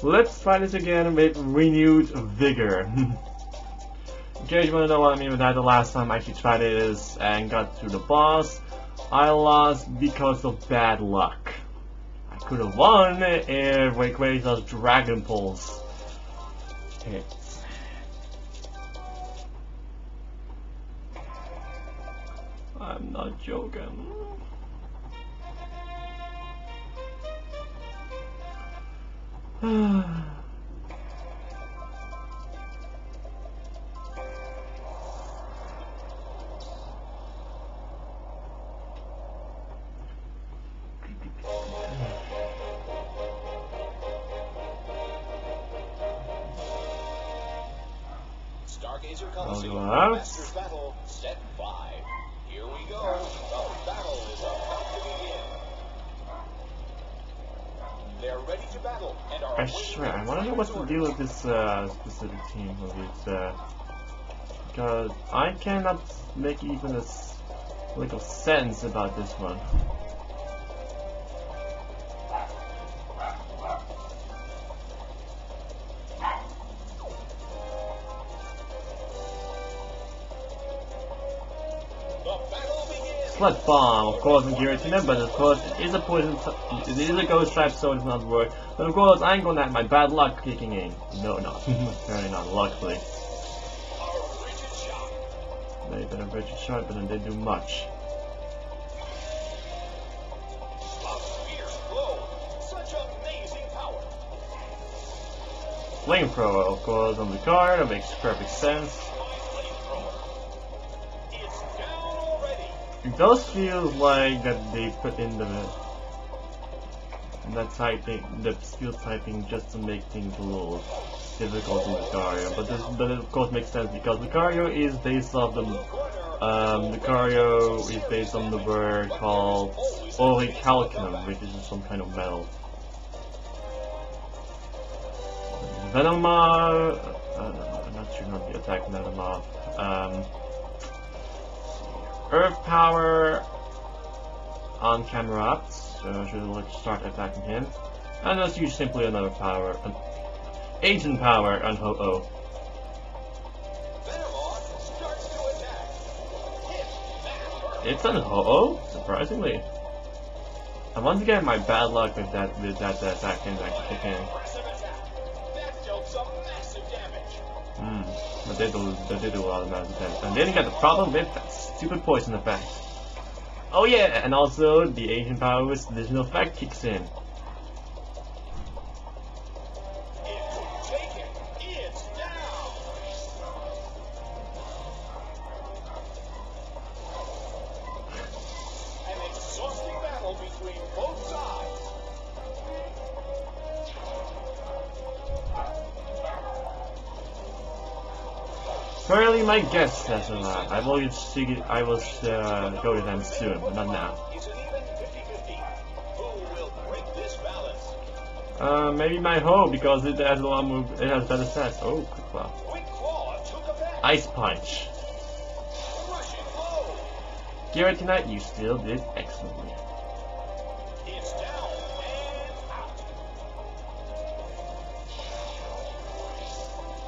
Let's try this again with renewed vigor. In case you want to know what I mean with that, the last time I actually tried this and got through the boss, I lost because of bad luck. I could have won if Rayquaza's Dragon Pulse hits. I'm not joking. Stargazer Coliseum, Masters Battle, Set 5. Here we go. The battle is about to begin. They're ready to battle and are I swear, I want to know what's the deal with this specific team of it, because I cannot make even a little sense about this one. Sludge Bomb, of course, in Giratina, but of course it is a poison, it is a ghost type, so it's not worth. But of course, I ain't gonna have my bad luck kicking in. No, apparently not, luckily. They've been a rigid shot, but then they do much. Flamethrower, of course, on the card, that makes perfect sense. It does feel like that they put in that typing, the skill typing, just to make things a little difficult in Lucario. But it of course makes sense because Lucario is based off the Lucario is based on the word called orichalcum, which is some kind of metal. Venomoth, I'm not sure not the attack Venomoth. Earth Power on Camerupt, so I should start attacking him. And let's use simply another power, an Agent Power on Ho-Oh. It's on Ho-Oh, surprisingly. And once again, my bad luck with that attack can actually kick in. But they do a lot of massive damage. And then you got the problem with that stupid poison effect. Oh yeah, and also the Agent Power's additional effect kicks in. Currently, my guess says a lot. I will go to them soon, but not now. Maybe my Ho, because it has a lot more. It has better stats. Oh, Quick Claw. Ice Punch. Giratina, you still did excellently.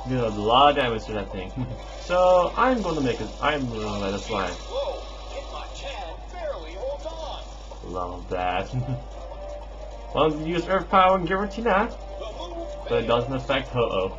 You know, a lot of damage to that thing. So I'm gonna make it. I'm gonna let it slide. Love that. Well, you use Earth Power and Giratina, but it doesn't affect Ho-Oh.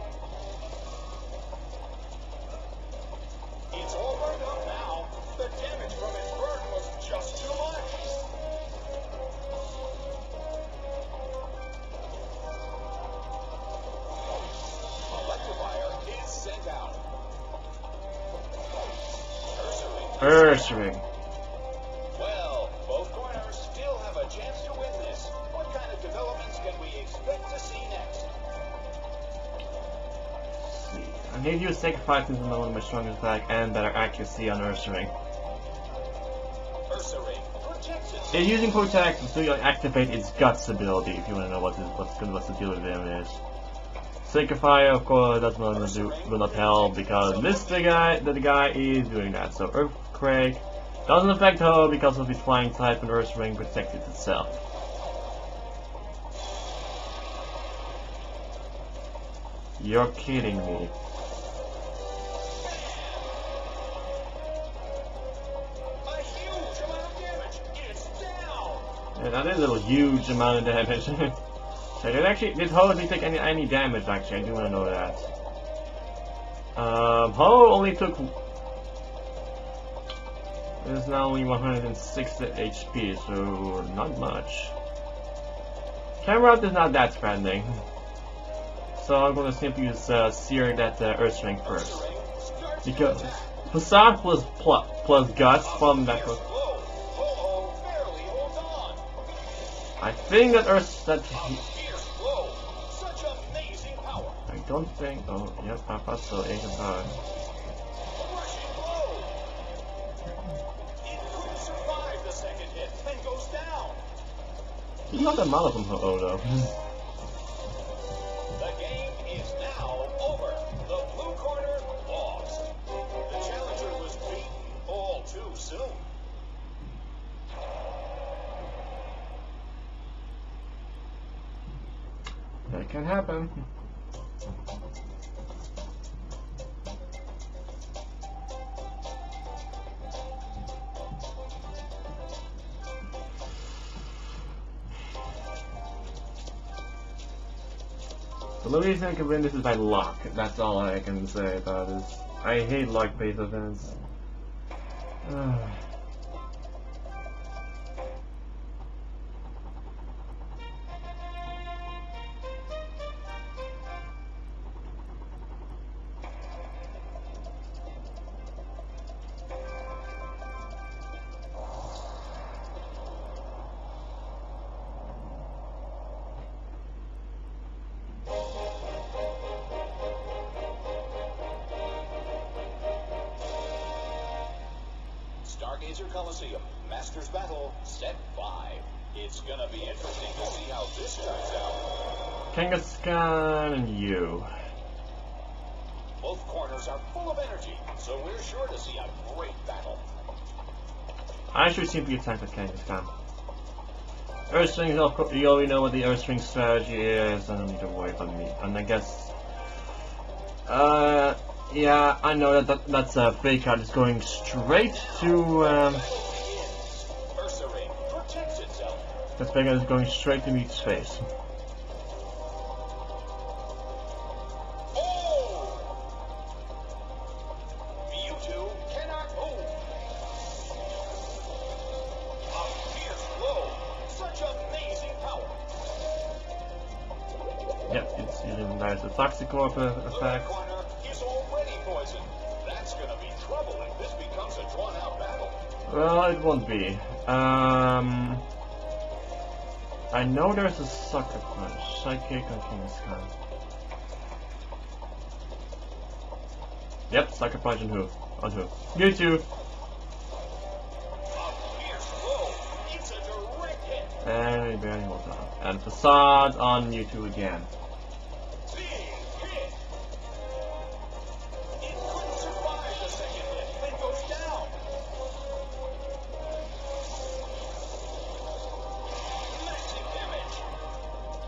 Ursaring. Well, both corners still have a chance to win this. What kind of developments can we expect to see next? Let's see. I need you to sacrifice into one of my strongest attack and better accuracy on Ursaring. It's using Protect to activate its Guts ability. If you want to know what's the deal with him is. Sacrifice, of course, that's not will not help because the guy is doing that. So Earthquake doesn't affect Ho because of his flying type, and Ursaring protects it itself. You're kidding me. A huge amount of damage. It's down. Yeah, that is a huge amount of damage. Did Ho take any damage actually? I do want to know that. Ho only took. There's now only 160 HP, so not much. Cameron is not that threatening. So I'm gonna simply use Sear that Earth Strength first. Because Facade plus Guts from that. I think that I don't think. Oh, yep, Papa, so 8 and 5. He's not that mad from Ho though. The game is now over. The blue corner lost. The challenger was beaten all too soon. That can happen. The only reason I can win this is by luck. That's all I can say about this. I hate luck-based events. Stargazer Coliseum, Masters Battle, Set 5. It's gonna be interesting to see how this turns out. Kangaskhan and you. Both corners are full of energy, so we're sure to see a great battle. I should simply attack the Kangaskhan. Earthstring, of course, you already know what the Earthstring strategy is, I don't need to worry about me. And I guess... yeah, I know that's a fake out. It's going straight to, That fake out is going straight to Meat's face. Yep, it's using there's the Toxicorp effect. That's gonna be trouble if this becomes a drawn-out battle. Well, it won't be. I know there's a Sucker Punch. Psychic on Kangaskhan. Yep, Sucker Punch on who? On who? You two! And he barely holds on. And Facade on you two again.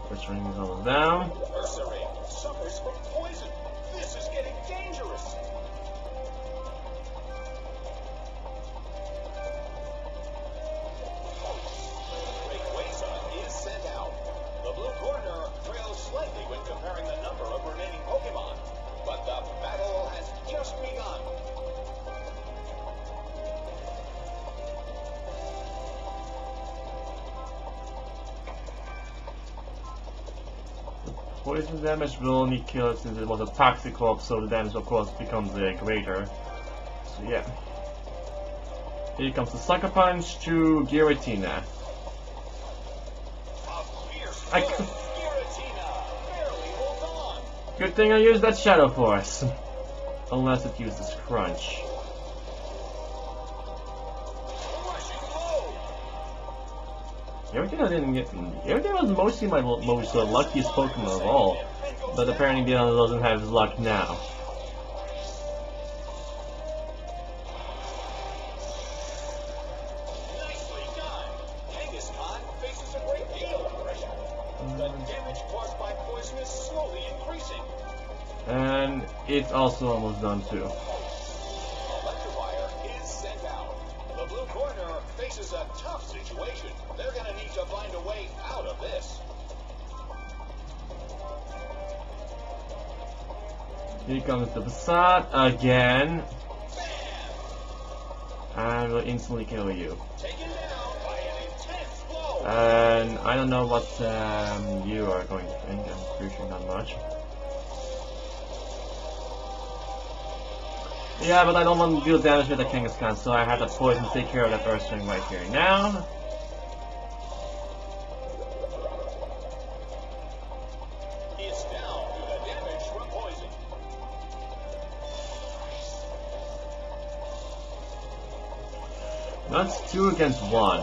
First ring is almost down. Ursaring suffers from poison. This is getting dangerous. Rayquaza is sent out. The blue corner trails slightly when comparing the number of remaining Pokemon, but the battle has just begun. Poison damage will only kill it since it was a Toxicorp, so the damage of course becomes greater. So yeah. Here comes the Sucker Punch to Giratina. Good thing I used that Shadow Force. Unless it uses Crunch. Giratina didn't get. Giratina was mostly my most luckiest Pokemon of all, but apparently Dion doesn't have his luck now. Nicely done. Kangaskhan faces a great deal of pressure. The damage caused by poison is slowly increasing. and it's also almost done too. Electrifier is sent out. The blue corner faces a tough situation. They're going to need to find a way out of this. Here comes the facade again. And will instantly kill you. Taken down by an intense blow. And I don't know what you are going to think. I'm pretty sure not much. Yeah, but I don't want to deal damage with the Kangaskhan, so I have that poison to take care of that Earth String right here now. It's down due to damage from poison. That's 2 against 1.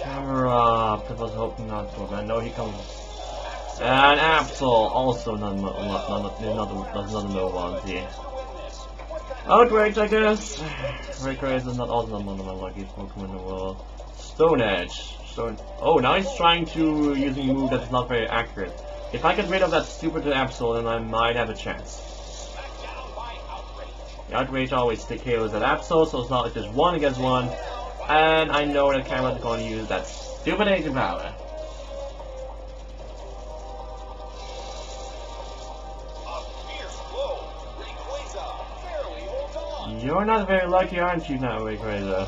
Camera up. I was hoping not to. I know he comes. And Absol also another no one here. Outrage, I guess. Rayquaza is not also one of my luckiest Pokemon in the world. Stone Edge. Oh, now he's trying to using a move that's not very accurate. If I get rid of that stupid Absol, then I might have a chance. The Outrage always stick KOs at Absol, so it's not like there's 1 against 1. And I know that Cameron's going to use that stupid Agent Power. You're not very lucky, aren't you, now, Rayquaza?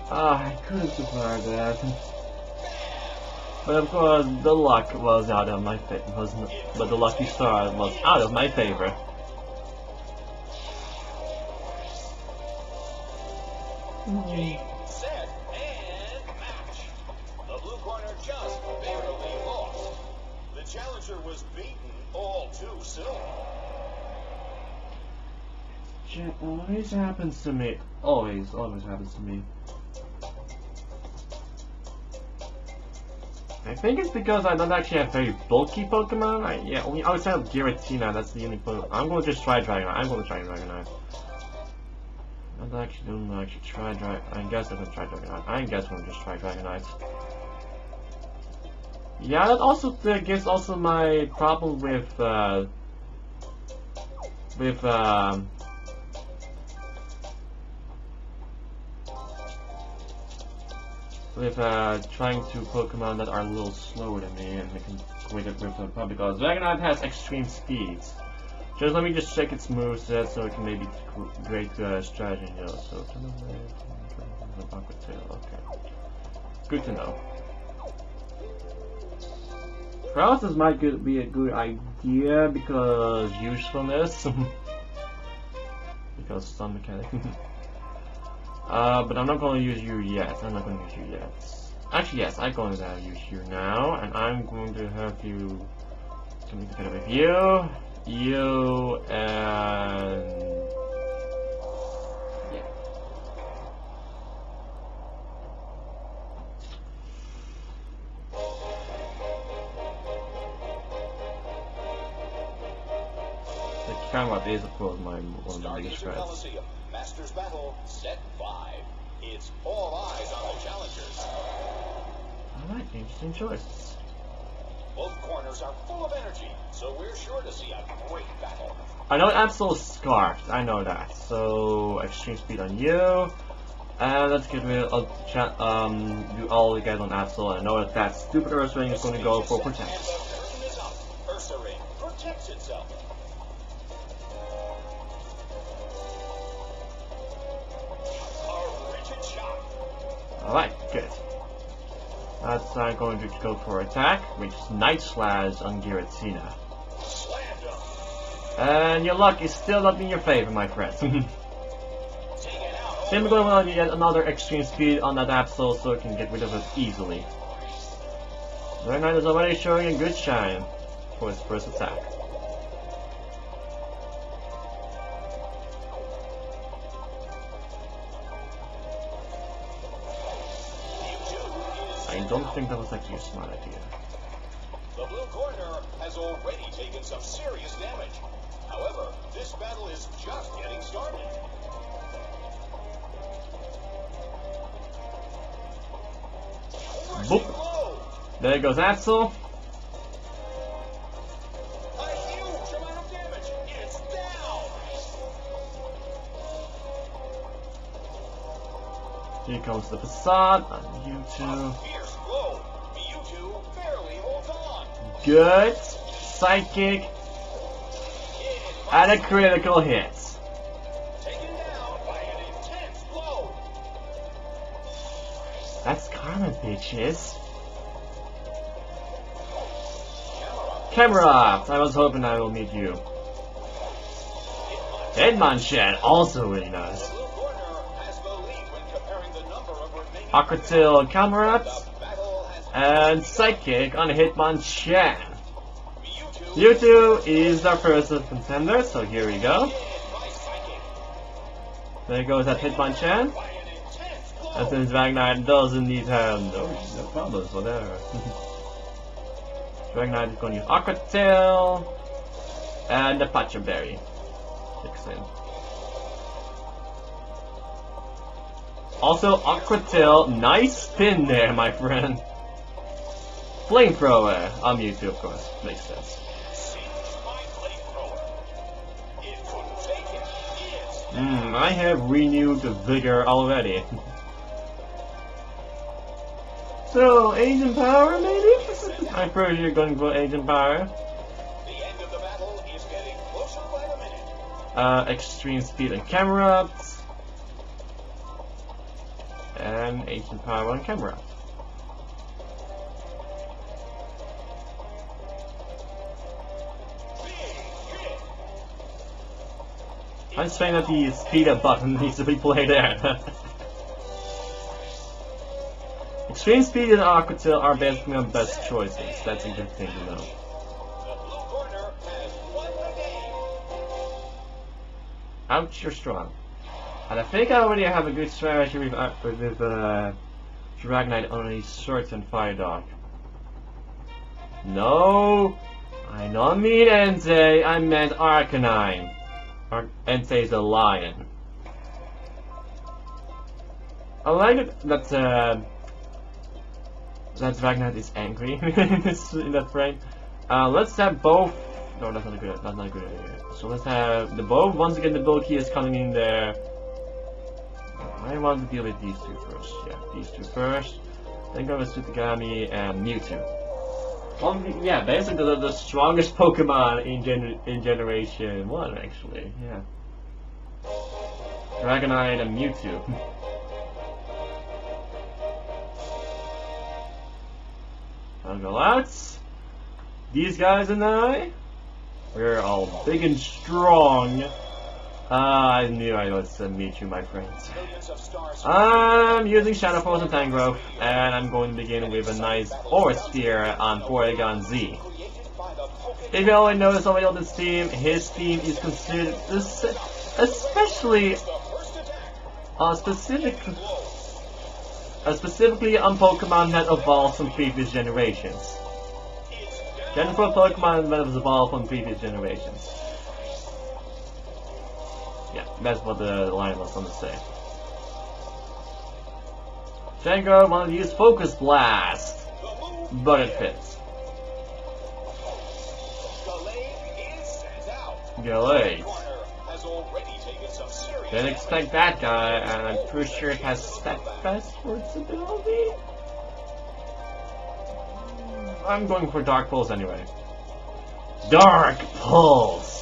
Ah, I couldn't survive that. But of course, the luck was out of my favor. But the lucky star was out of my favor. Game, set, and match. The blue corner just barely lost. The challenger was beaten all too soon. Shit always happens to me. Always happens to me. I think it's because I don't actually have very bulky Pokemon. Only outside of Giratina, that's the only Pokemon. I'm going to just try Dragonite. I'm going to try Dragonite. I don't actually try Dragonite. I guess I'm going to try Dragonite. I guess I'm going to just try Dragonite. Yeah, that also gives also my problem with trying to Pokemon that are a little slower than me, and I can quit it with probably because Dragonite has extreme speeds. Just let me just check its moveset so it can maybe great strategy. So okay, good to know. Paralysis might be a good idea because usefulness, because some mechanic. But I'm not going to use you yet. Actually, yes, I'm going to use you now, and I'm going to have you coming together with you, and yeah. The camera is, of course, one of my biggest threats. Masters Battle, set 5. It's all eyes on the challengers. Alright, interesting choices. Both corners are full of energy, so we're sure to see a great battle. I know Absol is scarfed, I know that. So, extreme speed on you. And let's get rid of do all we get on Absol. I know that stupid Ursaring is going to go for Protect. And the curtain is up. Ursaring protects itself. Alright, good. That's going to go for attack, which is Night Slash on Giratina. And your luck is still not in your favor, my friend. Simply going to get another extreme speed on that Absol so it can get rid of it easily. Dragonite is already showing a good shine for his first attack. I don't think that was actually a smart idea. The blue corner has already taken some serious damage. However, this battle is just getting started. Boop. There goes Axel. A huge amount of damage. It's down. Here comes the facade on YouTube. Fierce blow. Mewtwo barely holds on. Good. Psychic. And a critical hit. Taken down by an intense blow. That's karma, bitches. Camera. Camera! I was hoping I will meet you. Hitmonchan, also really nice. The blue corner has the lead when comparing the number of remaining Aquatil Camera The battle has and Psychic on Hitmonchan. Mewtwo Mewtwo is our first contender, so here we go. hit by Psychic. There goes that Hitmonchan. By an intense blow. And since Dragonite doesn't need no problems, whatever. Dragonite is going to use Aquatil and the Pacha Berry. Kicks in. Also, Aquatil, nice spin there, my friend. Flamethrower on Mewtwo, of course, makes sense. Singed by Flamethrower. It couldn't take it. It's I have renewed the vigor already. So, Agent Power, maybe? I'm pretty sure you're going for Agent Power. the end of the battle is getting closer by the minute. Extreme Speed and Camera. And Agent Power on Camera. Big hit. I'm saying that the speed up button needs to be played there. Extreme Speed and Aquatil are basically my best choices. That's a good thing to know. The blue corner has won the game. Ouch, you're strong. And I think I already have a good strategy with Dragonite on a certain Fire Dog. No! I don't mean Entei, I meant Arcanine. Entei's a lion. I like it that Dragonite is angry in that frame. Let's have both. No, that's not a good. That's not a good idea. So let's have the both. Once again, the bulky is coming in there. I want to deal with these two first. Yeah, these two first. Then go with Tsutagami and Mewtwo. Yeah, basically the strongest Pokemon in Generation 1, actually. Yeah. Dragonite and Mewtwo. I'll go out. These guys and I, we're all big and strong. I knew I was meet you, my friends. Millions of stars. I'm using Shadow Force and Tangrowth, and I'm going to begin with a nice Aura Sphere on Porygon Z. Created by the Poké. If you already noticed already on this team, his team is considered especially The first attack. specifically on Pokemon that evolved from previous generations. It's Then for Pokemon that have evolved from previous generations. Yeah, that's what the line was going to say. Django wanted to use Focus Blast, but it fits. Gallade is sent out. Gallade. Corner has already taken some serious. Didn't expect that guy, and I'm pretty sure it has Step Fast for its ability. I'm going for Dark Pulse anyway. Dark Pulse!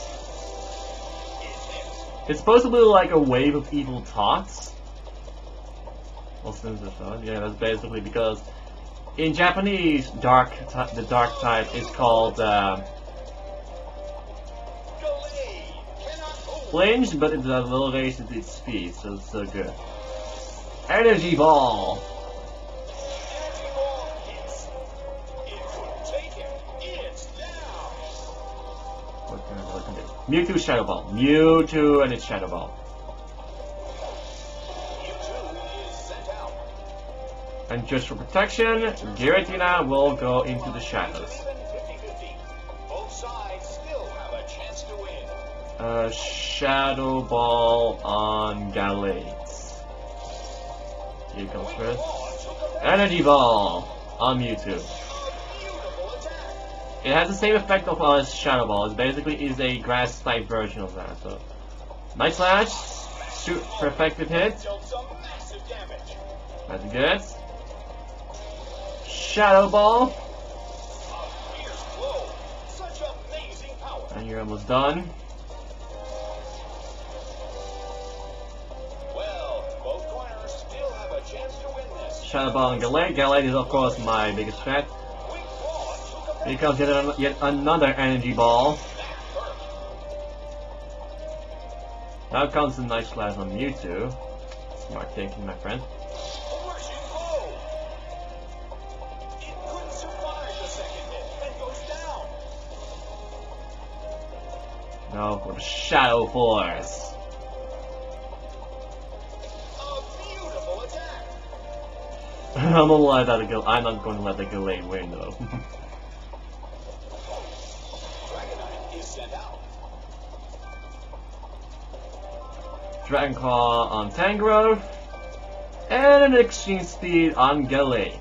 It's supposed to be like a wave of evil thoughts. Well, since it's not, yeah, that's basically because in Japanese, the dark type is called Gallade cannot hold. Flinch, but it's a little raised at its speed, so it's so good. Energy Ball! Energy ball hits. It couldn't take it. It's down. What can I do? Mewtwo Shadow Ball. Mewtwo and its Shadow Ball. Mewtwo is sent out. And just for protection, Giratina will go into the shadows. Even 50-50. Both sides still have a chance to win. Shadow Ball on Gallades. Here comes first. Ball took a Energy Ball on Mewtwo. It has the same effect of Shadow Ball. It basically is a grass type version of that. So, Night Slash, shoot, perfected hit. That's good. Shadow Ball. And you're almost done. Shadow Ball and Gallade. Gallade is of course my biggest threat. Here comes yet another energy ball. Now comes the Night Slash on Mewtwo. Smart thinking, my friend. Now for the Shadow Force. I'm not going to let that Gallade win though. Dragon Claw on Tangrowth, and an Extreme Speed on Gallade.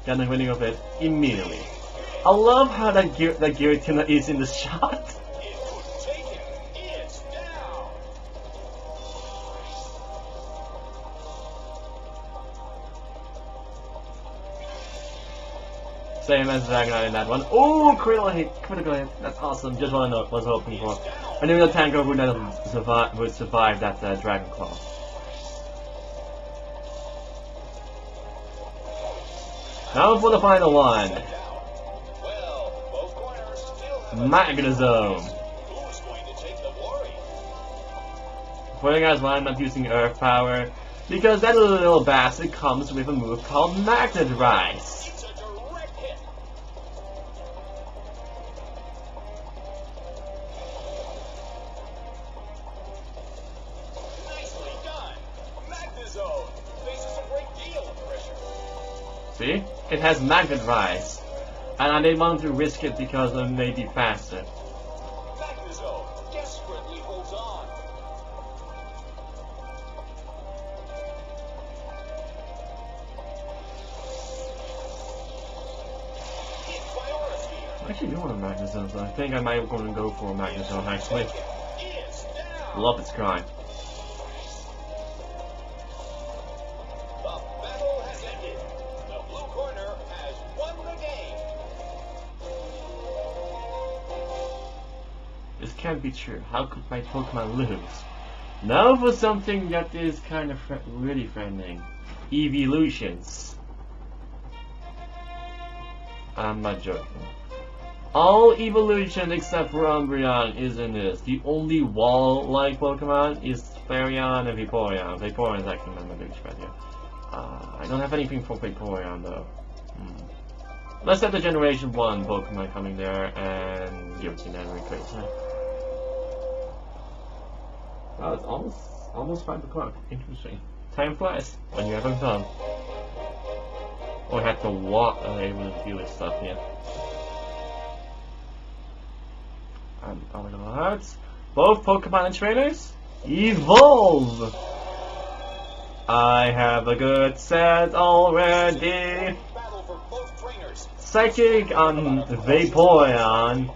Got the winning of it immediately. I love how that Giratina is in the shot. Same as Dragonite in that one. Oh, critical hit. That's awesome. Just what I was hoping for. I knew that Tangrowth would survive that Dragon Claw. Now for the final one. Magnezone. For you guys, why I'm not using Earth Power? Because that little bastard comes with a move called Magnet Rise. See? It has Magnet Rise. And I didn't want to risk it because it may be faster. Magnezone desperately holds on. I actually do want a Magnezone, so I think I might going to go for a Magnezone actually. Love its grind. This can't be true. How could my Pokemon lose? Now for something that is kind of really threatening. Evolutions. I'm not joking. All evolutions except for Umbreon is in this. The only wall-like Pokemon is Flareon and Vaporeon. Vaporeon is actually my biggest threat here. I don't have anything for Vaporeon though. Let's have the Generation 1 Pokemon coming there and give it to Nanory quick. Wow, it's almost 5 o'clock. Interesting. Time flies when you're having fun. Or have to walk able to do this stuff here. And Orbital Hearts. Both Pokemon and trainers evolve! I have a good set already. Psychic on Vaporeon.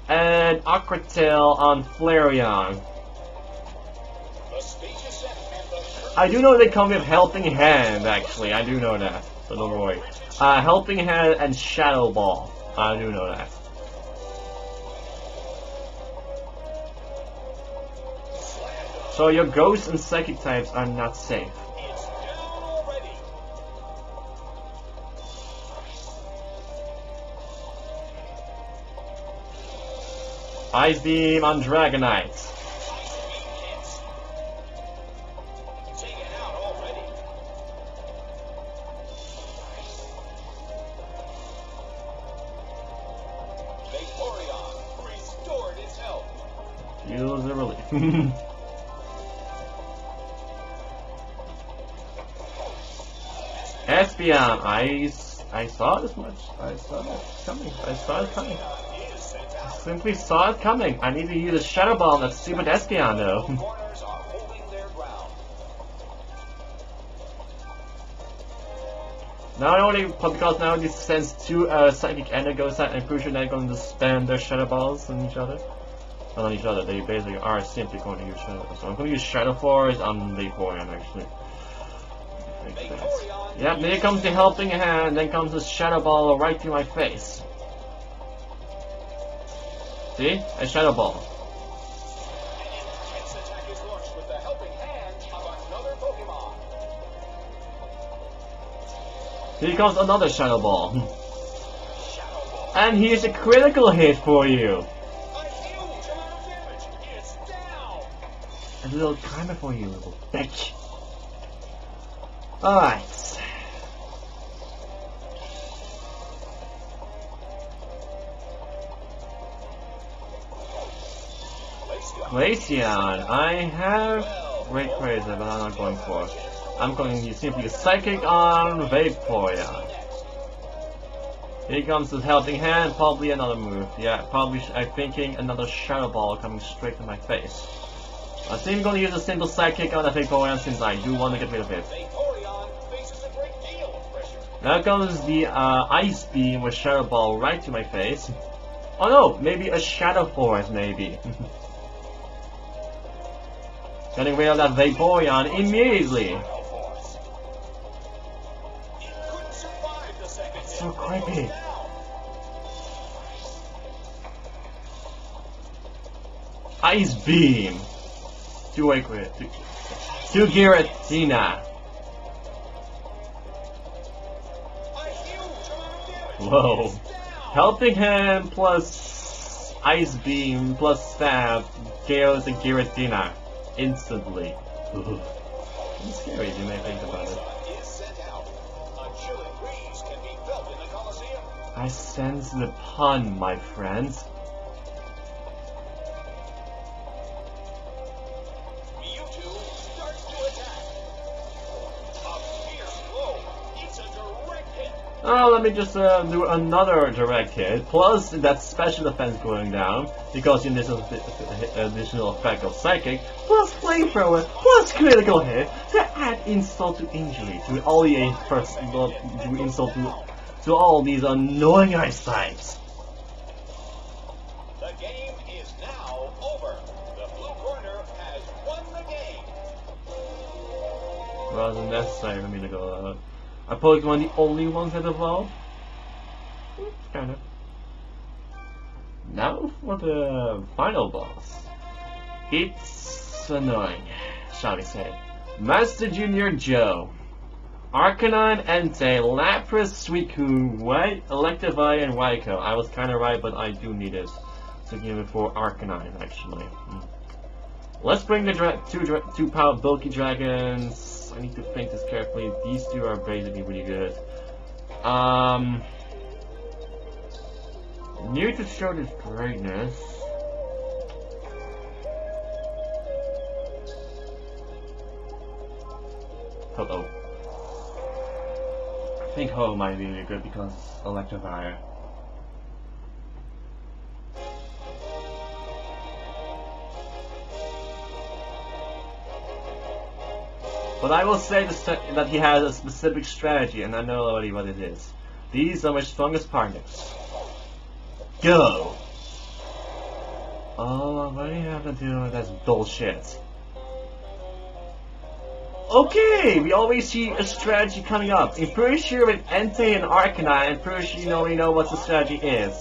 And Aqua Tail on Flareon. I do know they come with Helping Hand, actually. I do know that. So don't worry. Helping Hand and Shadow Ball. I do know that. So your Ghost and Psychic types are not safe. Ice Beam on Dragonite. Feels a relief. Espeon, I saw this much. I saw it coming. I simply saw it coming. I need to use a Shadow Ball on that stupid Espeon though. Not only because now this sends two psychic energos out, I'm pretty sure they're going to spam their shadow balls on each other. Not on each other, they basically are simply going to use shadow balls. So I'm going to use Shadow Force on Vaporeon actually. Yep, there comes the helping hand, then comes the Shadow Ball right to my face. See? A Shadow Ball. Its attack is launched with the helping hand of another Pokemon. Here comes another Shadow Ball. Shadow Ball. And here's a critical hit for you. A huge amount of damage. It's down. A little timer for you, little bitch. Alright. Glaceon. I have Great Crazy, but I'm not going for it. I'm going to use simply a Psychic on Vaporeon. Here comes the helping hand, probably another move. Yeah, probably I'm thinking another Shadow Ball coming straight to my face. I think I'm going to use a simple Psychic on the Vaporeon since I do want to get rid of it. Vaporeon faces a great deal of pressure. Now comes the Ice Beam with Shadow Ball right to my face. Oh no, maybe a Shadow Force maybe. Getting rid of that Vaporeon immediately. So creepy. Ice Beam. To Giratina. Whoa. Helping Hand plus Ice Beam plus Stab KOs the Giratina instantly. It's scary if you may think about it. I sense the pun, my friends. Mewtwo starts to attack. A fierce blow. It's a direct hit. Oh, let me just do another direct hit, plus that special defense going down, because in this additional effect of Psychic, plus Flamethrower, plus critical hit, to add insult to injury, to all the do insult to all these annoying ice types. The game is now over. The blue corner has won the game. Rather than necessary for me to go out. Are Pokemon the only ones that evolve? Kinda. Now for the final boss. It's annoying, shall we say. Master Junior Joe. Arcanine, Entei, Lapras, Suicune, Electivire, and Raikou. I was kinda right, but I do need it to give it for Arcanine, actually. Let's bring the two power bulky dragons. I need to think this carefully. These two are basically really good. Need to show this greatness. Uh-oh. I think Ho might be really good because Electivire. But I will say that he has a specific strategy, and I know already what it is. These are my strongest partners. Go! Oh, what do you have to do with that bullshit? Okay, we always see a strategy coming up. I'm pretty sure with Entei and Arcanine, I'm pretty sure you already know what the strategy is.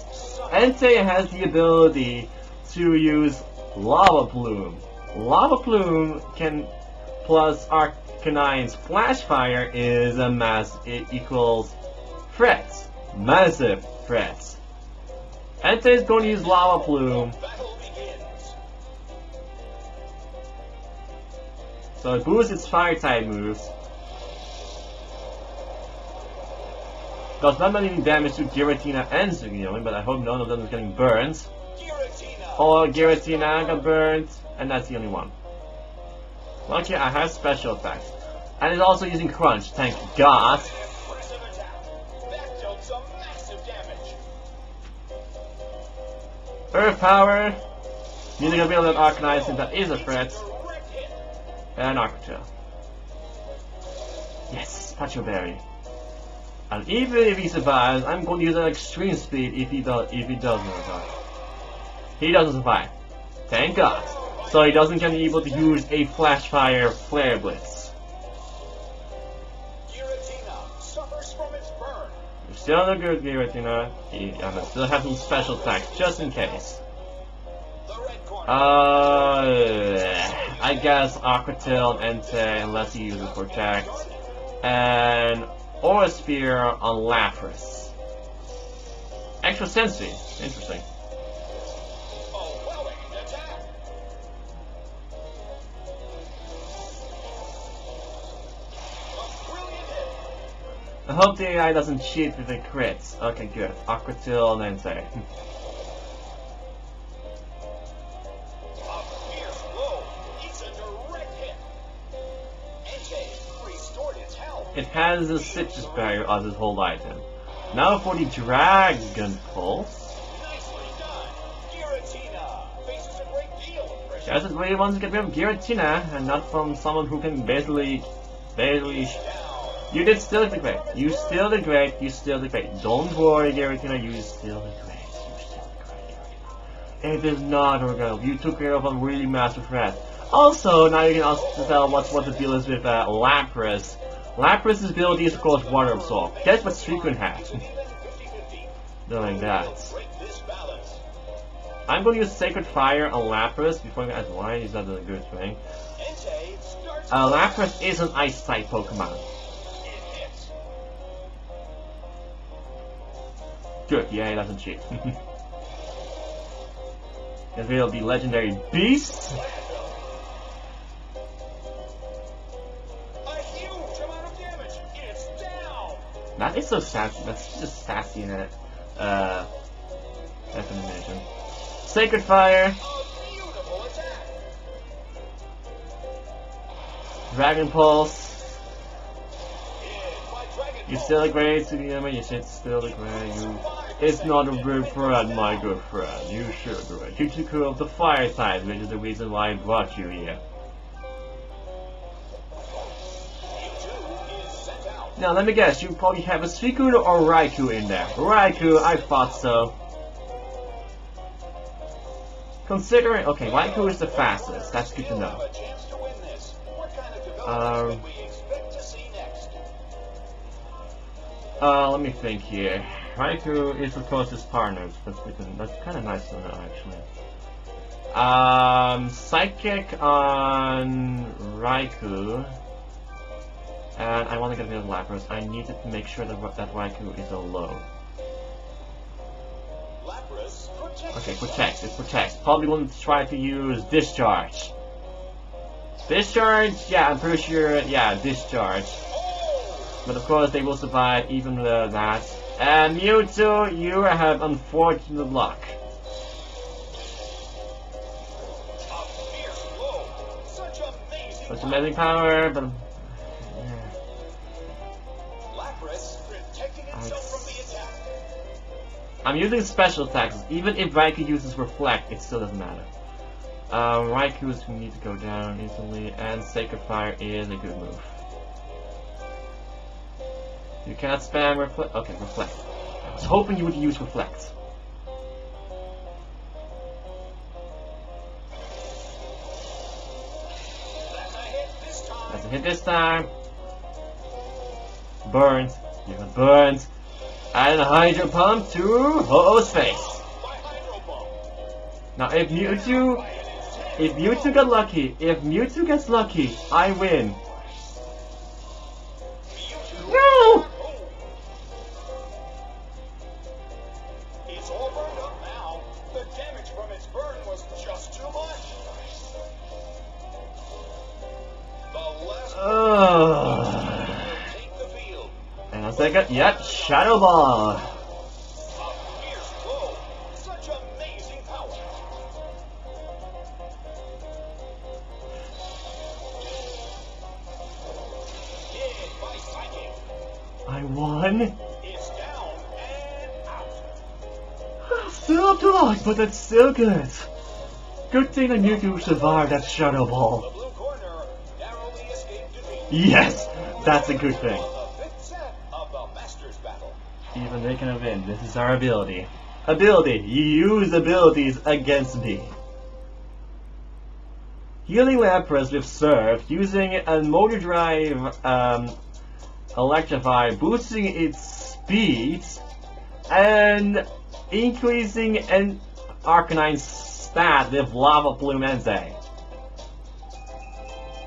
Entei has the ability to use Lava Plume. Lava Plume can plus Arcanine's Flash Fire is it equals threats. Massive threats. Entei is going to use Lava Plume. So it boosts its fire type moves. Does not many damage to Giratina and Sugiyoni, but I hope none of them is getting burned. Or Giratina got burned, and that's the only one. Lucky I have special attacks. And it's also using Crunch, thank God. Earth Power. Neither gonna be able to Arcanine since that is a threat. And Arcto. Yes, Pacho Berry. And even if he survives, I'm going to use an extreme speed if he doesn't survive. He doesn't survive. Thank God. So he doesn't get able to use a flash fire flare blitz. Giratina suffers from its burn. You're still no good, Giratina. I still have some special attacks just in case. The red corner. I guess Aqua Tail and Entei, unless he uses Protect. And Aura Sphere on Lapras. Extra Sensi. Interesting. A well-aimed attack. A brilliant hit. I hope the AI doesn't cheat with the crits. Okay, good. Aqua Tail and Entei. A fierce blow. It's a direct hit. Entei restored its health. It has a Citrus Barrier as its whole item. Now for the Dragon Pulse. Nicely done. Giratina faces a great deal of pressure. Guess it really wants to get rid of Giratina, and not from someone who can basically. Down. You did still did great. You still did great. You still did great. Don't worry, Giratina. You still did great. You still did great, Giratina. It is not Orgo. You took care of a really massive threat. Also, now you can also tell what the deal is with Lapras. Lapras' ability is of course Water Absorb. Guess what Suicune has? Even 50-50. Doing that. Break this balance. I'm going to use Sacred Fire on Lapras before I ask why is that a good thing. Entei starts. Lapras is an Ice type Pokemon. It hits. Good, yeah, he doesn't cheat. It will be Legendary Beast. A huge amount of damage. It's down. That is so sassy. That's just sassy in that definition. Sacred Fire, A beautiful attack. Dragon Pulse. Hit by Dragon You Ball. still a great Sugiyama, you should still a great. It's not a good friend, my good friend. You should great. You took care of the fire type, which is the reason why I brought you here. Mewtwo is sent out. Now let me guess, you probably have a Suicune or Raikou in there. Raikou, I thought so. Considering, okay, Raikou is the fastest. That's good to know. Have a chance to win this. What kind of developments can we expect to see next? Let me think here. Raikou is of course his partner. That's kind of nice to know, actually. Psychic on Raikou. And I want to get rid of Lapras. I need to make sure that Raikou is a low. Lapras protects. Okay, protects. It protects. Probably want to try to use Discharge. Discharge? Yeah, I'm pretty sure. Yeah, Discharge. Oh! But of course, they will survive even with that. And Mewtwo, you have unfortunate luck. A fierce blow. Such amazing. Such amazing power, but Lapras protecting itself from the attack. I'm using special attacks. Even if Raikou uses Reflect, it still doesn't matter. Raikou is going to need to go down instantly, and Sacred Fire is a good move. You can't spam Reflect. Okay, Reflect. I was hoping you would use Reflect. That's a hit this time. That's a hit this time. Burns. You got burns. And a Hydro Pump to Ho-Oh's face. By Hydro Pump. Now, if Mewtwo gets lucky, I win. No! It's all burned up now. The damage from its burn was just too much. The last take the field. And a second, yep, Shadow Ball. A fierce blow. Such amazing power. Hit by Psychic. I won. It's down and out. Still up to luck, but that's still good. Good thing that Mewtwo survived that Shadow The Ball. blue corner narrowly escaped defeat. Yes, that's a good thing. On the fifth set of the Masters battle. Even they can win. This is our ability. Ability. You use abilities against me. Healing Lapras with Surf, using a Motor Drive Electrify, boosting its speed, and increasing an Arcanine's stat with Lava Plume Entei.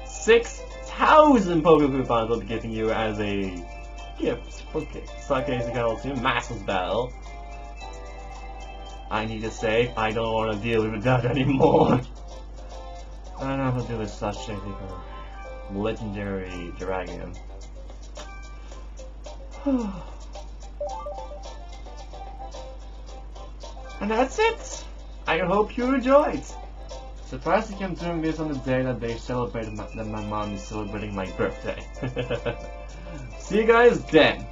6,000 Pokecoupons will be giving you as a gift. Okay, so in case you can also do Master's Battle. I need to say, I don't want to deal with that anymore. I don't know what to do with such a legendary dragon. And that's it! I hope you enjoyed! Surprisingly, I'm doing this on the day that they celebrated that my mom is celebrating my birthday. See you guys then!